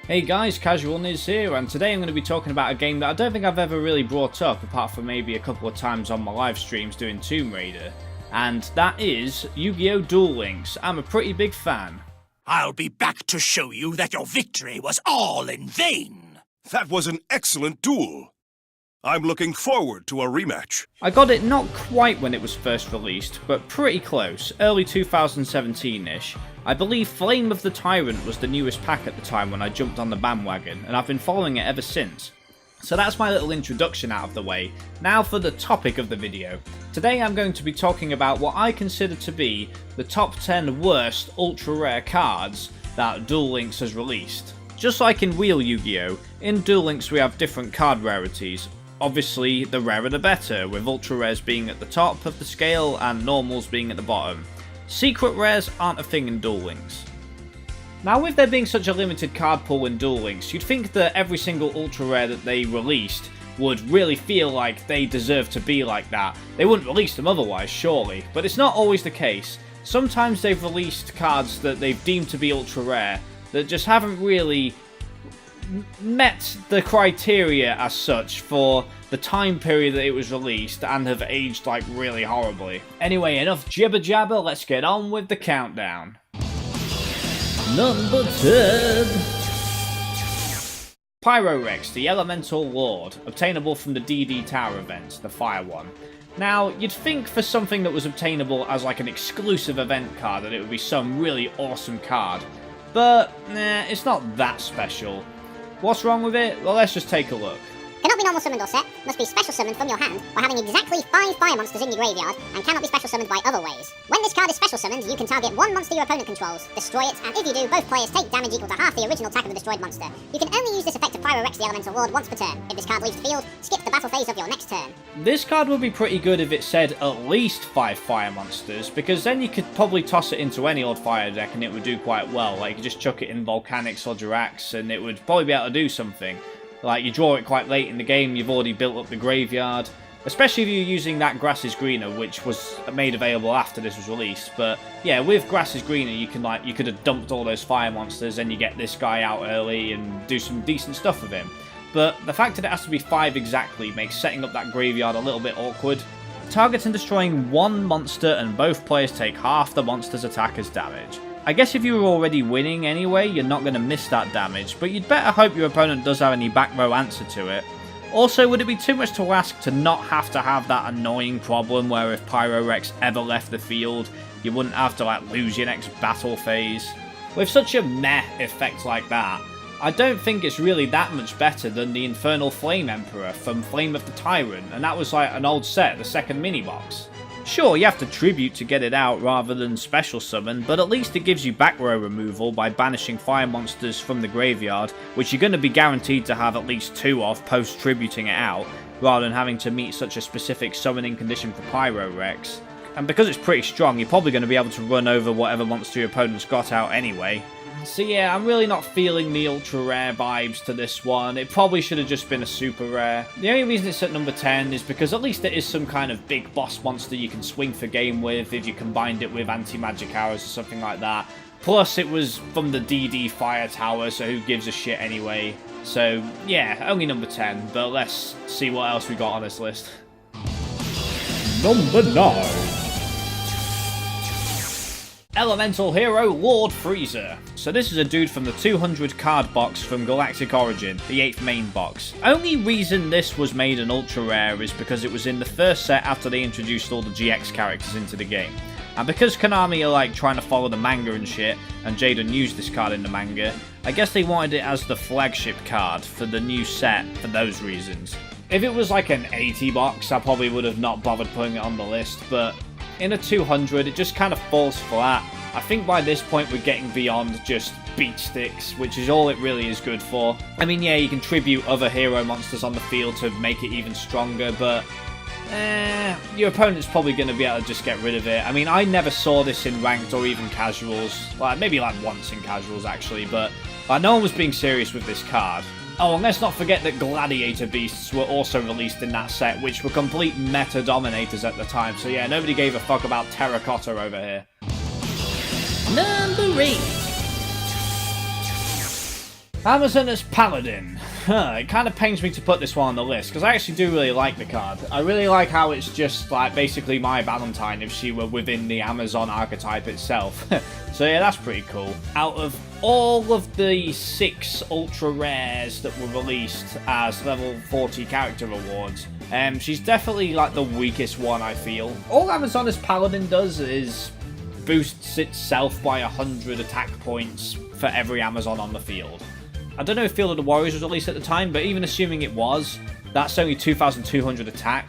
Hey guys, Casual Niz here, and today I'm going to be talking about a game that I don't think I've ever really brought up, apart from maybe a couple of times on my live streams doing Tomb Raider, and that is Yu-Gi-Oh Duel Links. I'm a pretty big fan. I'll be back to show you that your victory was all in vain. That was an excellent duel. I'm looking forward to a rematch. I got it not quite when it was first released, but pretty close, early 2017-ish. I believe Flame of the Tyrant was the newest pack at the time when I jumped on the bandwagon, and I've been following it ever since. So that's my little introduction out of the way. Now for the topic of the video. Today I'm going to be talking about what I consider to be the top 10 worst ultra rare cards that Duel Links has released. Just like in real Yu-Gi-Oh, in Duel Links we have different card rarities. Obviously, the rarer the better, with ultra rares being at the top of the scale and normals being at the bottom. Secret rares aren't a thing in Duel Links. Now, with there being such a limited card pool in Duel Links, you'd think that every single ultra rare that they released would really feel like they deserve to be like that. They wouldn't release them otherwise, surely, but it's not always the case. Sometimes they've released cards that they've deemed to be ultra rare that just haven't really met the criteria as such for the time period that it was released and have aged like really horribly. Anyway, enough jibber jabber, let's get on with the countdown. Number 10. Pyro, the Elemental Lord, obtainable from the DD Tower event, the fire one. Now, you'd think for something that was obtainable as like an exclusive event card that it would be some really awesome card, but nah, it's not that special. What's wrong with it? Well, let's just take a look. Cannot be normal summoned or set, must be special summoned from your hand by having exactly 5 fire monsters in your graveyard, and cannot be special summoned by other ways. When this card is special summoned, you can target one monster your opponent controls, destroy it, and if you do, both players take damage equal to half the original attack of the destroyed monster. You can only use this effect to Pyro the Elemental Lord once per turn. If this card leaves the field, skip the battle phase of your next turn. This card would be pretty good if it said at least 5 fire monsters, because then you could probably toss it into any old fire deck and it would do quite well. Like, you could just chuck it in Volcanics or Jirax and it would probably be able to do something. Like, you draw it quite late in the game, you've already built up the graveyard. Especially if you're using that Grass is Greener, which was made available after this was released. But yeah, with Grass is Greener, you could have dumped all those fire monsters, and you get this guy out early and do some decent stuff with him. But the fact that it has to be 5 exactly makes setting up that graveyard a little bit awkward. Targeting destroying one monster, and both players take half the monster's attack as damage. I guess if you were already winning anyway, you're not going to miss that damage, but you'd better hope your opponent does have any back row answer to it. Also, would it be too much to ask to not have to have that annoying problem where if Pyro ever left the field, you wouldn't have to lose your next battle phase? With such a meh effect like that, I don't think it's really that much better than the Infernal Flame Emperor from Flame of the Tyrant, and that was like an old set, the second mini box. Sure, you have to tribute to get it out rather than special summon, but at least it gives you back row removal by banishing fire monsters from the graveyard, which you're going to be guaranteed to have at least 2 of post tributing it out, rather than having to meet such a specific summoning condition for Pyro Rex. And because it's pretty strong, you're probably going to be able to run over whatever monster your opponent's got out anyway. So yeah, I'm really not feeling the ultra rare vibes to this one. It probably should have just been a super rare. The only reason it's at number 10 is because at least it is some kind of big boss monster you can swing for game with if you combined it with anti-magic arrows or something like that. Plus it was from the DD Fire Tower, so who gives a shit anyway. So yeah, only number 10, but let's see what else we got on this list. Number 9. Elemental Hero Lord Freezer. So this is a dude from the 200 card box from Galactic Origin, the 8th main box. Only reason this was made an ultra rare is because it was in the first set after they introduced all the GX characters into the game. And because Konami are like trying to follow the manga and shit, and Jaden used this card in the manga, I guess they wanted it as the flagship card for the new set for those reasons. If it was like an 80 box, I probably would have not bothered putting it on the list, but in a 200, it just kind of falls flat. I think by this point we're getting beyond just beat sticks, which is all it really is good for. I mean, yeah, you can tribute other hero monsters on the field to make it even stronger, but your opponent's probably going to be able to just get rid of it. I mean, I never saw this in ranked or even casuals. Like, maybe like once in casuals, actually, but no one was being serious with this card. Oh, and let's not forget that Gladiator Beasts were also released in that set, which were complete meta dominators at the time. So yeah, nobody gave a fuck about Terracotta over here. Number 8. Amazon as paladin. It kind of pains me to put this one on the list, because I actually do really like the card. I really like how it's just, like, basically my Valentine if she were within the Amazon archetype itself. So yeah, that's pretty cool. Out of all of the 6 ultra rares that were released as level 40 character rewards, she's definitely, like, the weakest one, I feel. All Amazon as paladin does is boosts itself by 100 attack points for every Amazon on the field. I don't know if Field of the Warriors was released at the time, but even assuming it was, that's only 2,200 attack.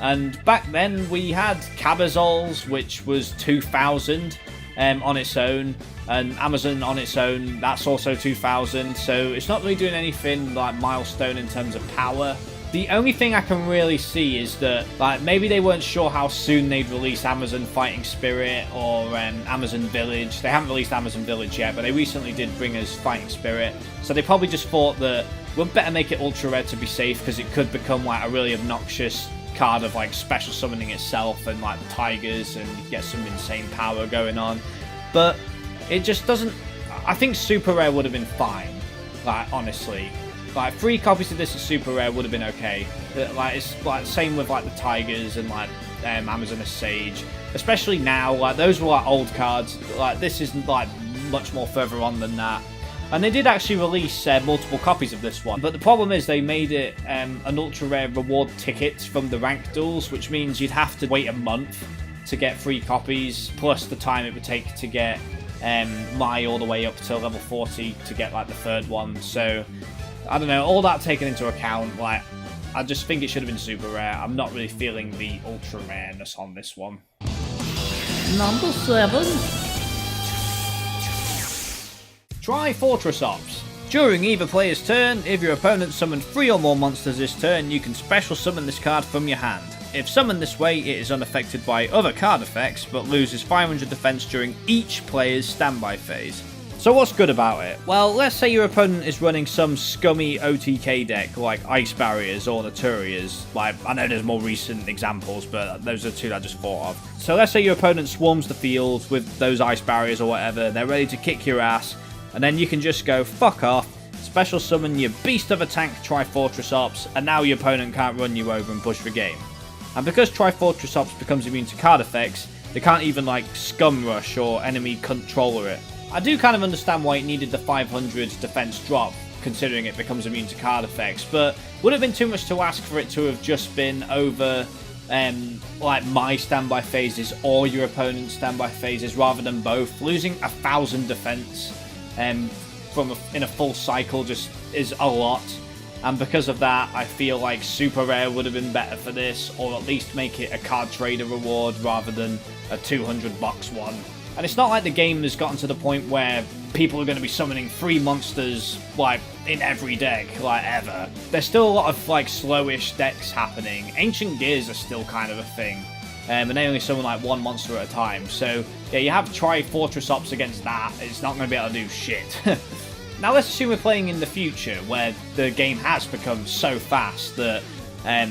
And back then we had Cabazol's, which was 2,000 on its own, and Amazon on its own, that's also 2,000. So it's not really doing anything like milestone in terms of power. The only thing I can really see is that, like, maybe they weren't sure how soon they'd release Amazon Fighting Spirit or Amazon Village. They haven't released Amazon Village yet, but they recently did bring us Fighting Spirit. So they probably just thought that we'd better make it ultra rare to be safe, because it could become like a really obnoxious card of like special summoning itself and like tigers, and you get some insane power going on. But it just doesn't. I think super rare would have been fine, like, honestly. Like, 3 copies of this as super rare would have been okay. Like, it's like same with like the tigers and like Amazon as Sage, especially now. Like, those were like old cards. Like, this is like much more further on than that. And they did actually release multiple copies of this one, but the problem is they made it an ultra rare reward ticket from the ranked duels, which means you'd have to wait a month to get 3 copies, plus the time it would take to get my all the way up to level 40 to get like the 3rd one. So I don't know, all that taken into account, like, I just think it should have been super rare. I'm not really feeling the ultra rareness on this one. Number 7. Try Fortress Ops. During either player's turn, if your opponent summoned 3 or more monsters this turn, you can special summon this card from your hand. If summoned this way, it is unaffected by other card effects, but loses 500 defense during each player's standby phase. So what's good about it? Well, let's say your opponent is running some scummy OTK deck like Ice Barriers or Naturias. Like, I know there's more recent examples, but those are 2 that I just thought of. So let's say your opponent swarms the field with those Ice Barriers or whatever, they're ready to kick your ass, and then you can just go fuck off, special summon your Beast of a Tank Trifortress Ops, and now your opponent can't run you over and push the game. And because Trifortress Ops becomes immune to card effects, they can't even like Scum Rush or enemy controller it. I do kind of understand why it needed the 500 defense drop, considering it becomes immune to card effects, but would it have been too much to ask for it to have just been over like my standby phases or your opponent's standby phases rather than both? Losing 1,000 defense in a full cycle just is a lot, and because of that I feel like super rare would have been better for this, or at least make it a card trader reward rather than a 200 box one. And it's not like the game has gotten to the point where people are going to be summoning 3 monsters like in every deck, like, ever. There's still a lot of like slowish decks happening. Ancient Gears are still kind of a thing, and they only summon like 1 monster at a time. So yeah, you have Trifortress Ops against that, it's not going to be able to do shit. Now let's assume we're playing in the future, where the game has become so fast that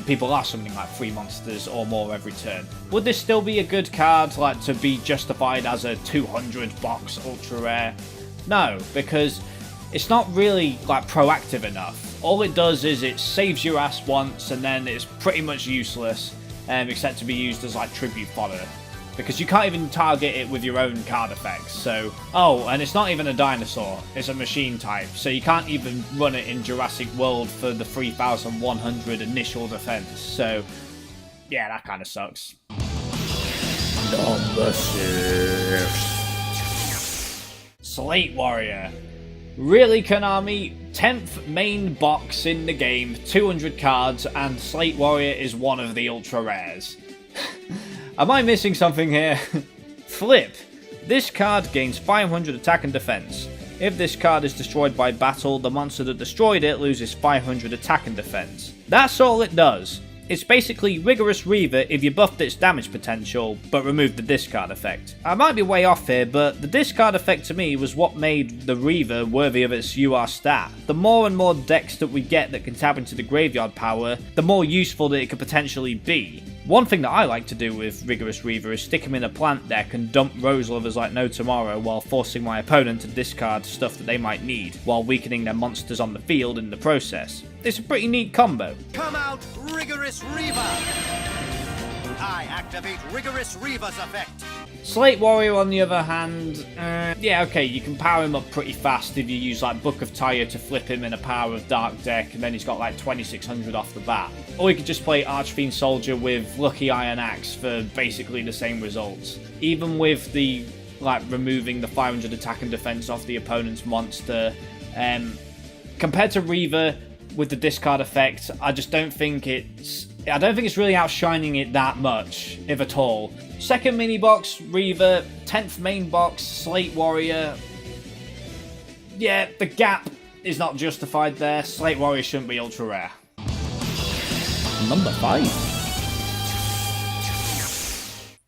people are summoning like 3 monsters or more every turn. Would this still be a good card, like, to be justified as a 200 box ultra rare? No, because it's not really like proactive enough. All it does is it saves your ass once, and then it's pretty much useless, except to be used as like tribute fodder, because you can't even target it with your own card effects. So, oh, and it's not even a dinosaur, it's a machine type, so you can't even run it in Jurassic World for the 3,100 initial defense. So yeah, that kind of sucks. Number 6. Slate Warrior. Really, Konami? 10th main box in the game, 200 cards, and Slate Warrior is one of the ultra rares. Am I missing something here? Flip. This card gains 500 attack and defense. If this card is destroyed by battle, the monster that destroyed it loses 500 attack and defense. That's all it does. It's basically Rigorous Reaver if you buffed its damage potential, but removed the discard effect. I might be way off here, but the discard effect to me was what made the Reaver worthy of its UR stat. The more and more decks that we get that can tap into the graveyard power, the more useful that it could potentially be. One thing that I like to do with Rigorous Reaver is stick him in a plant deck and dump Rose Lovers like no tomorrow while forcing my opponent to discard stuff that they might need, while weakening their monsters on the field in the process. It's a pretty neat combo. Come out, Rigorous Reaver! I activate Rigorous Reaver's effect. Slate Warrior, on the other hand, yeah, okay, you can power him up pretty fast if you use like Book of Tyre to flip him in a Power of Dark deck, and then he's got like 2600 off the bat. Or you could just play Archfiend Soldier with Lucky Iron Axe for basically the same results. Even with the like removing the 500 attack and defense off the opponent's monster, compared to Reaver with the discard effect, I don't think it's really outshining it that much, if at all. Second mini box, Reaver. 10th main box, Slate Warrior. Yeah, the gap is not justified there. Slate Warrior shouldn't be ultra rare. Number 5.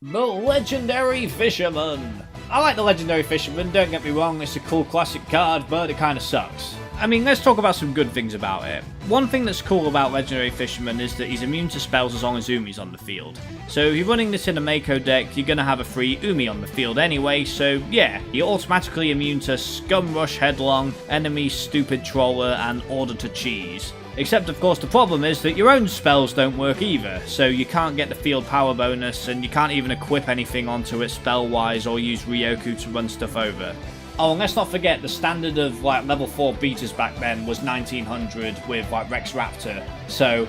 The Legendary Fisherman. I like the Legendary Fisherman, don't get me wrong, it's a cool classic card, but it kind of sucks. I mean, let's talk about some good things about it. One thing that's cool about Legendary Fisherman is that he's immune to spells as long as Umi's on the field. So if you're running this in a Mako deck, you're going to have a free Umi on the field anyway, so yeah, you're automatically immune to Scum Rush Headlong, Enemy Stupid Troller, and Order to Cheese. Except, of course, the problem is that your own spells don't work either, so you can't get the field power bonus, and you can't even equip anything onto it spell-wise or use Ryoku to run stuff over. Oh, and let's not forget, the standard of like level 4 beaters back then was 1900 with like Rex Raptor, so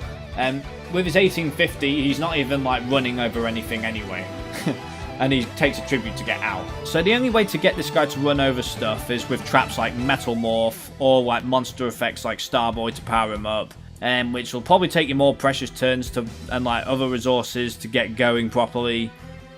with his 1850, he's not even like running over anything anyway. And he takes a tribute to get out. So the only way to get this guy to run over stuff is with traps like Metal Morph, or like monster effects like Starboy to power him up, which will probably take you more precious turns to and like other resources to get going properly.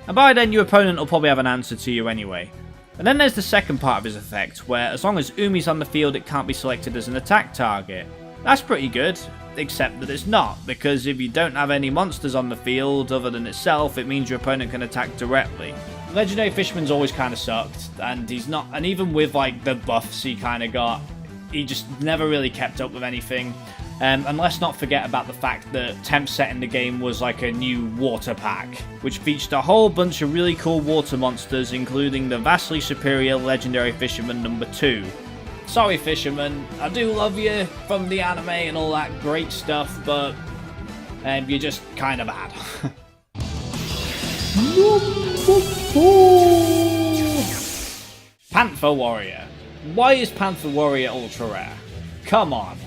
And by then your opponent will probably have an answer to you anyway. And then there's the second part of his effect, where as long as Umi's on the field it can't be selected as an attack target. That's pretty good, except that it's not, because if you don't have any monsters on the field other than itself, it means your opponent can attack directly. Legendary Fisherman's always kind of sucked, and he's not, and even with like the buffs he kind of got, he just never really kept up with anything. And let's not forget about the fact that temp set in the game was like a new water pack, which featured a whole bunch of really cool water monsters, including the vastly superior Legendary Fisherman number 2. Sorry Fisherman, I do love you from the anime and all that great stuff, but you're just kind of bad. Number 4. Panther Warrior. Why is Panther Warrior ultra rare? Come on.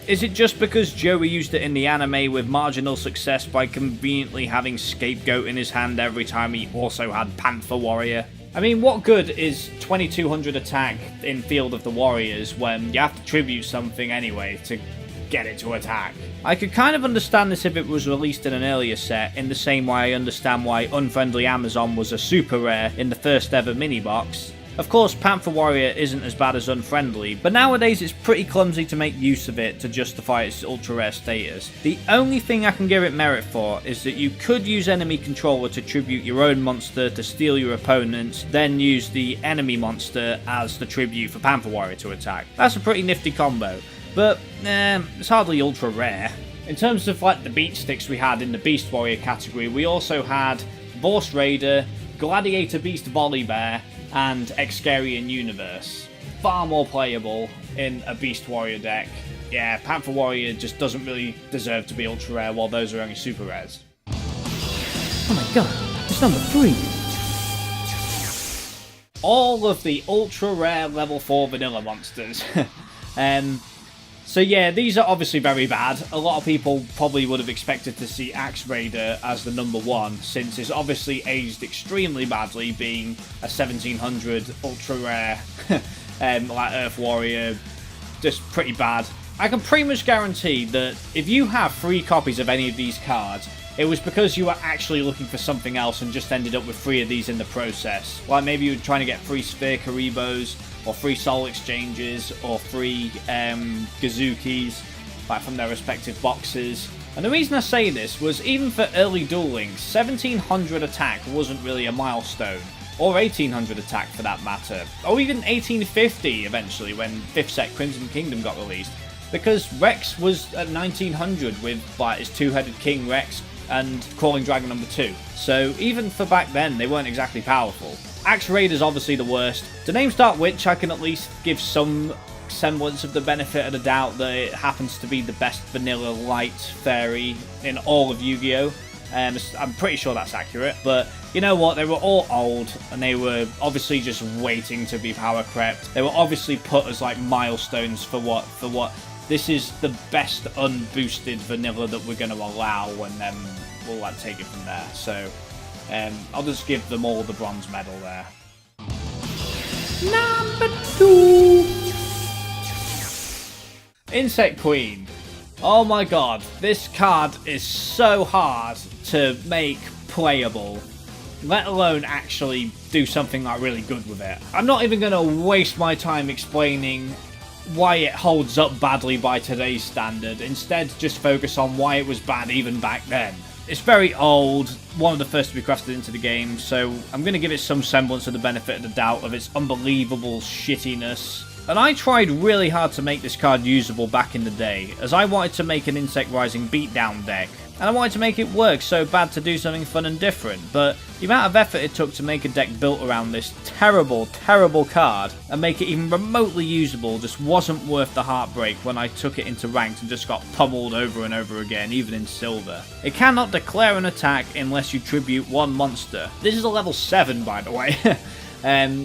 Is it just because Joey used it in the anime with marginal success by conveniently having Scapegoat in his hand every time he also had Panther Warrior? I mean, what good is 2200 attack in Field of the Warriors when you have to tribute something anyway to get it to attack? I could kind of understand this if it was released in an earlier set, in the same way I understand why Unfriendly Amazon was a super rare in the first ever mini box. Of course, Panther Warrior isn't as bad as Unfriendly, but nowadays it's pretty clumsy to make use of it to justify its ultra rare status. The only thing I can give it merit for is that you could use enemy controller to tribute your own monster to steal your opponent's, then use the enemy monster as the tribute for Panther Warrior to attack. That's a pretty nifty combo, but it's hardly ultra rare. In terms of like the beat sticks we had in the Beast Warrior category, we also had Vorst Raider, Gladiator Beast Volley Bear, and Excarian Universe. Far more playable in a Beast Warrior deck. Yeah, Panther Warrior just doesn't really deserve to be ultra rare, while those are only super rares. Oh my god, it's number 3. All of the ultra rare level 4 vanilla monsters. So yeah, these are obviously very bad. A lot of people probably would have expected to see Axe Raider as the number 1, since it's obviously aged extremely badly, being a 1700 ultra rare, like Earth Warrior, just pretty bad. I can pretty much guarantee that if you have 3 copies of any of these cards, it was because you were actually looking for something else and just ended up with 3 of these in the process. Like maybe you were trying to get 3 Sphere Karibos, or 3 Soul Exchanges, or 3 Gazukis, like from their respective boxes. And the reason I say this was, even for early Duel Links, 1700 attack wasn't really a milestone, or 1800 attack for that matter, or even 1850 eventually when 5th set Crimson Kingdom got released, because Rex was at 1900 with like his 2-headed King Rex, and Crawling Dragon number 2. So even for back then, they weren't exactly powerful. Axe Raider's obviously the worst. To Name's Dark Witch, I can at least give some semblance of the benefit of the doubt that it happens to be the best vanilla light fairy in all of Yu-Gi-Oh! I'm pretty sure that's accurate, but you know what, they were all old, and they were obviously just waiting to be power crept. They were obviously put as like milestones for what this is the best unboosted vanilla that we're going to allow, and then we'll like take it from there. So I'll just give them all the bronze medal there. Number 2. Insect Queen. Oh my god, this card is so hard to make playable, let alone actually do something like really good with it. I'm not even going to waste my time explaining why it holds up badly by today's standard, instead just focus on why it was bad even back then. It's very old, one of the first to be crafted into the game, so I'm going to give it some semblance of the benefit of the doubt of its unbelievable shittiness. And I tried really hard to make this card usable back in the day, as I wanted to make an Insect Rising beatdown deck, and I wanted to make it work so bad to do something fun and different, but the amount of effort it took to make a deck built around this terrible, terrible card, and make it even remotely usable, just wasn't worth the heartbreak when I took it into ranked and just got pummeled over and over again, even in silver. It cannot declare an attack unless you tribute one monster. This is a level 7, by the way.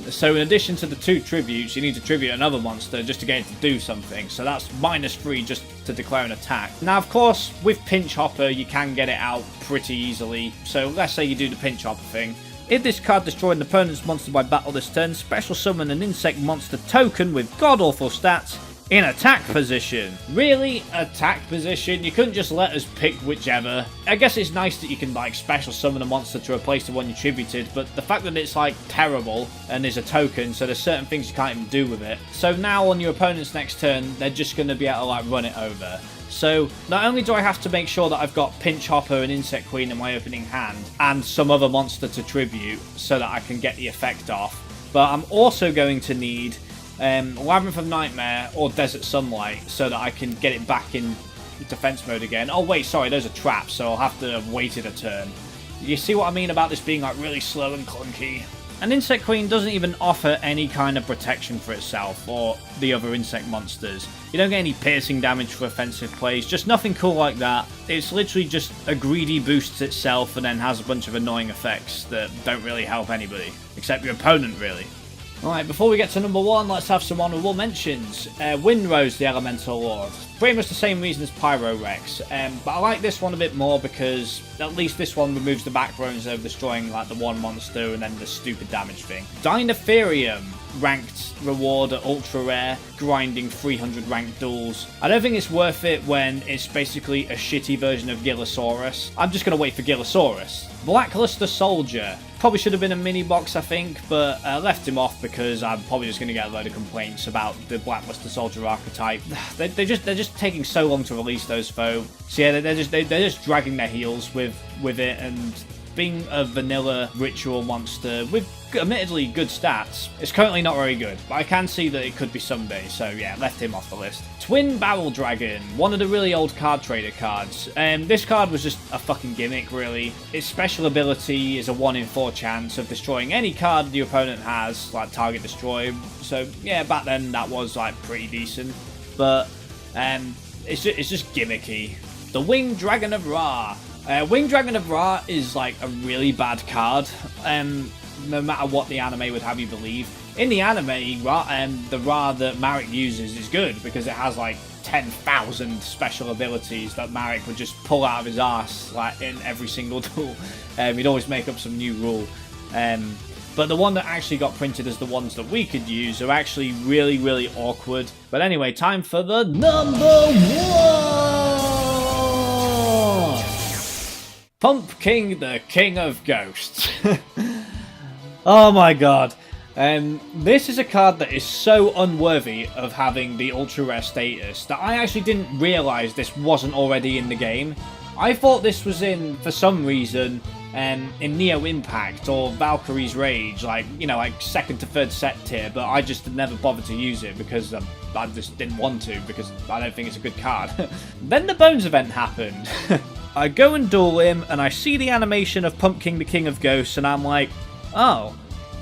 So in addition to the 2 tributes, you need to tribute another monster just to get it to do something. So that's -3 just to declare an attack. Now, of course, with Pinch Hopper, you can get it out pretty easily. So let's say you do the Pinch Hopper thing. If this card destroyed an opponent's monster by battle this turn, special summon an insect monster token with god-awful stats in attack position. Really? Attack position? You couldn't just let us pick whichever. I guess it's nice that you can like special summon a monster to replace the one you tributed, but the fact that it's like terrible and is a token, so there's certain things you can't even do with it. So now on your opponent's next turn, they're just going to be able to like run it over. So not only do I have to make sure that I've got Pinch Hopper and Insect Queen in my opening hand, and some other monster to tribute so that I can get the effect off, but I'm also going to need Labyrinth of Nightmare or Desert Sunlight so that I can get it back in defense mode again. Oh wait, sorry, those are traps, so I'll have to have waited a turn. You see what I mean about this being like really slow and clunky? And Insect Queen doesn't even offer any kind of protection for itself or the other insect monsters. You don't get any piercing damage for offensive plays, just nothing cool like that. It's literally just a greedy boosts itself and then has a bunch of annoying effects that don't really help anybody, except your opponent really. Alright, before we get to number 1, let's have some honourable mentions. Windrose, the Elemental Lord. Pretty much the same reason as Pyro Rex, but I like this one a bit more because at least this one removes the backbones of destroying like the one monster and then the stupid damage thing. Dinotherium, ranked reward at ultra rare, grinding 300 ranked duels. I don't think it's worth it when it's basically a shitty version of Gillosaurus. I'm just going to wait for Gillosaurus. Blackluster Soldier. Probably should have been a mini box, I think, but left him off because I'm probably just going to get a load of complaints about the Blackluster Soldier archetype. They're just taking so long to release those foe. So yeah, they're just dragging their heels with it, and being a vanilla ritual monster with admittedly good stats, it's currently not very good, but I can see that it could be someday, so yeah, left him off the list. Twin Barrel Dragon, one of the really old card trader cards. This card was just a fucking gimmick, really. Its special ability is a 1 in 4 chance of destroying any card the opponent has, like target destroy. So yeah, back then that was like pretty decent, but it's just gimmicky. The Winged Dragon of Ra. Winged Dragon of Ra is like a really bad card, no matter what the anime would have you believe. In the anime, the Ra that Marek uses is good because it has like 10,000 special abilities that Marek would just pull out of his ass like in every single duel. He'd always make up some new rule. But the one that actually got printed as the ones that we could use are actually really, really awkward. But anyway, time for the number 1! Pumpking, the King of Ghosts. Oh my god. This is a card that is so unworthy of having the ultra rare status that I actually didn't realise this wasn't already in the game. I thought this was in, for some reason, in Neo Impact or Valkyrie's Rage, like, you know, like 2nd to 3rd set tier, but I just never bothered to use it because I just didn't want to, because I don't think it's a good card. Then the Bones event happened. I go and duel him, and I see the animation of Pumpking, the King of Ghosts, and I'm like, oh,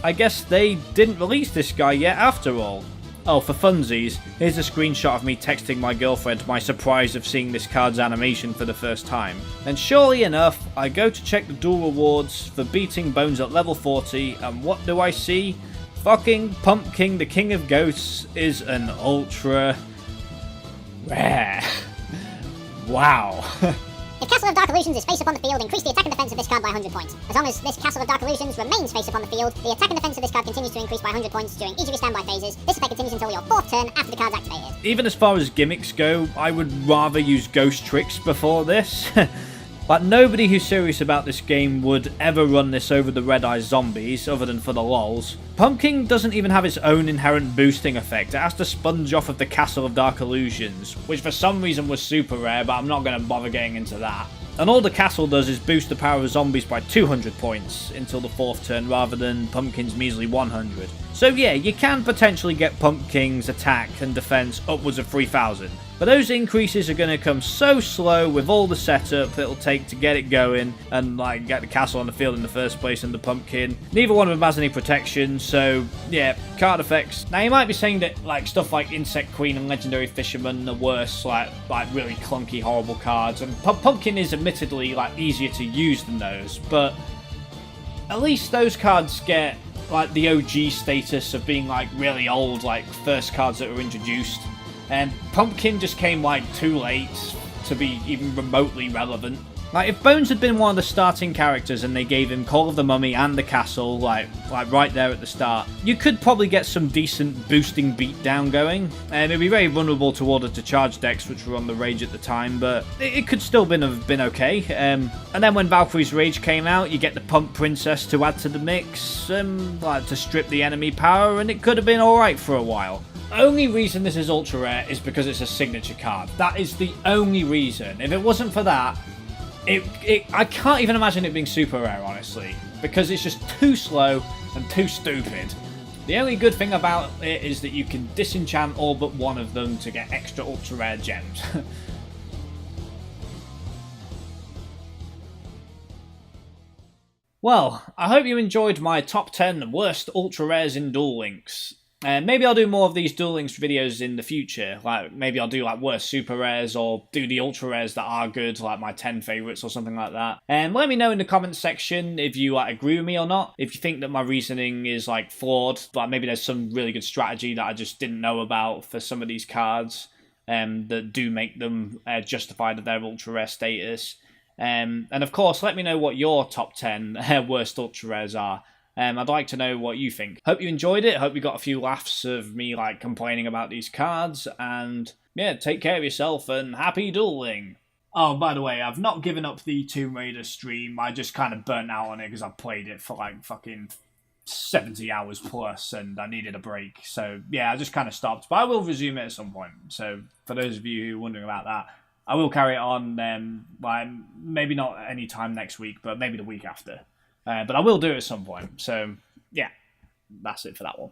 I guess they didn't release this guy yet after all. Oh, for funsies, here's a screenshot of me texting my girlfriend my surprise of seeing this card's animation for the first time. And surely enough, I go to check the duel rewards for beating Bones at level 40, and what do I see? Fucking Pumpking, the King of Ghosts is an ultra rare. Wow. If Castle of Dark Illusions is face up on the field, increase the attack and defense of this card by 100 points. As long as this Castle of Dark Illusions remains face up on the field, the attack and defense of this card continues to increase by 100 points during each of your standby phases. This effect continues until your 4th turn after the card's activated. Even as far as gimmicks go, I would rather use Ghost Tricks before this. But nobody who's serious about this game would ever run this over the Red Eye Zombies, other than for the lols. Pumpking doesn't even have its own inherent boosting effect. It has to sponge off of the Castle of Dark Illusions, which for some reason was super rare, but I'm not going to bother getting into that. And all the castle does is boost the power of zombies by 200 points until the 4th turn, rather than Pumpkin's measly 100. So yeah, you can potentially get Pumpkin's attack and defense upwards of 3000. But those increases are going to come so slow with all the setup it'll take to get it going and like get the castle on the field in the first place and the Pumpkin. Neither one of them has any protection, so yeah, card effects. Now you might be saying that like stuff like Insect Queen and Legendary Fisherman are worse, like really clunky, horrible cards, and Pumpkin is admittedly like easier to use than those, but at least those cards get like the OG status of being like really old, like first cards that were introduced. And Pumpkin just came like too late to be even remotely relevant. Like if Bones had been one of the starting characters and they gave him Call of the Mummy and the Castle like right there at the start, you could probably get some decent boosting beatdown going. And it'd be very vulnerable to order to charge decks which were on the rage at the time, but it could still have been okay. And then when Valkyrie's Rage came out, you get the Pump Princess to add to the mix, like to strip the enemy power, and it could have been alright for a while. Only reason this is ultra rare is because it's a signature card. That is the only reason. If it wasn't for that, I can't even imagine it being super rare, honestly, because it's just too slow and too stupid. The only good thing about it is that you can disenchant all but one of them to get extra ultra rare gems. Well, I hope you enjoyed my top 10 worst ultra rares in Duel Links. Maybe I'll do more of these Duel Links videos in the future. Like maybe I'll do like worst super rares or do the ultra rares that are good, like my 10 favorites or something like that. And let me know in the comments section if you agree with me or not. If you think that my reasoning is like flawed, like maybe there's some really good strategy that I just didn't know about for some of these cards that do make them justified at their ultra rare status. And of course, let me know what your top 10 worst ultra rares are. I'd like to know what you think. Hope you enjoyed it. Hope you got a few laughs of me like complaining about these cards. And yeah, take care of yourself and happy dueling. Oh, by the way, I've not given up the Tomb Raider stream. I just kind of burnt out on it because I played it for like fucking 70 hours plus and I needed a break. So yeah, I just kind of stopped. But I will resume it at some point. So for those of you who are wondering about that, I will carry it on. Maybe not any time next week, but maybe the week after. But I will do it at some point. So, yeah, that's it for that one.